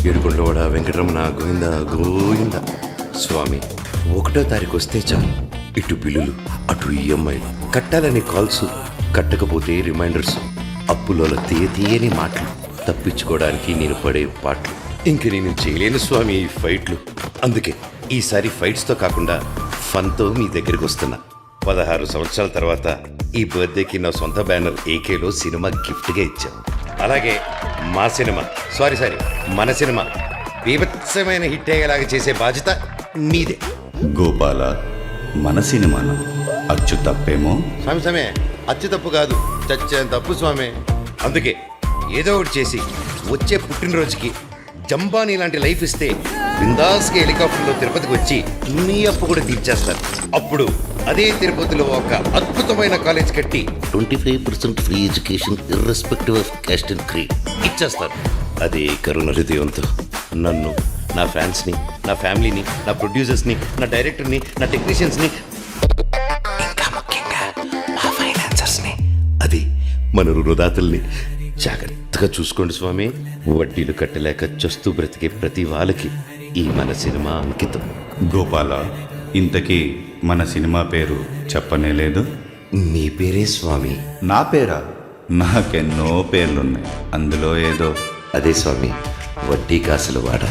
ఏడుకొండలవాడ వెంకటరమణ గోవింద గోవింద. స్వామి 1వ తారీఖు వస్తే చాలు, ఇటు బిల్లులు అటు ఈఎంఐ, కట్టాలని కాల్స్, కట్టకపోతే రిమైండర్స్, అప్పులలో తీయని మాటలు, తప్పించుకోవడానికి నేను పడే పాటలు. ఇంక నేను చేయలేను స్వామి ఈ ఫైట్లు. అందుకే ఈసారి ఫైట్స్తో కాకుండా ఫన్తో మీ దగ్గరికి వస్తున్నా. 16 సంవత్సరాల తర్వాత ఈ బర్త్డేకి నా సొంత బ్యానర్ ఏకేలో సినిమా గిఫ్ట్గా ఇచ్చాం. అలాగే మా సినిమా మన సినిమా బీభత్సమైన హిట్ అయ్యేలాగా చేసే బాధ్యత మీదే. గోపాల, మన సినిమాను అచ్చు తప్పేమో. స్వామి అచ్చు తప్పు కాదు, చచ్చేంత తప్పు స్వామి. అందుకే ఏదో ఒకటి చేసి వచ్చే పుట్టినరోజుకి జంబానీ లాంటి లైఫ్ ఇస్తే బిందాస్కి హెలికాప్టర్లో తిరుపతికి వచ్చి నీ అప్పు కూడా తీర్చేస్తారు. అప్పుడు అదే తిరుపతిలో ఒక అద్భుతమైన కాలేజ్ కట్టి 25% free education irrespective of caste and creed ఇచ్చేస్తారు. అదే కరుణ హృదయంతో నన్ను, నా ఫ్యాన్స్ని, నా ఫ్యామిలీని, నా ప్రొడ్యూసర్స్ని, నా డైరెక్టర్ని, నా టెక్నీషియన్స్ని, ఇంకా ముఖ్యంగా మా ఫైనాన్సర్స్ని, అది మన రుణదాతల్ని జాగ్రత్తగా చూసుకోండి స్వామి. వడ్డీలు కట్టలేక చస్తూ బ్రతికే ప్రతి వాళ్ళకి ఈ మన సినిమా అంకితం. గోపాల, ఇంతకీ మన సినిమా పేరు చెప్పనే లేదు. మీ పేరే స్వామి. నా పేరా? నాకెన్నో పేర్లున్నాయి, అందులో ఏదో. అదే స్వామి, వడ్డీ కాసులు వాడ.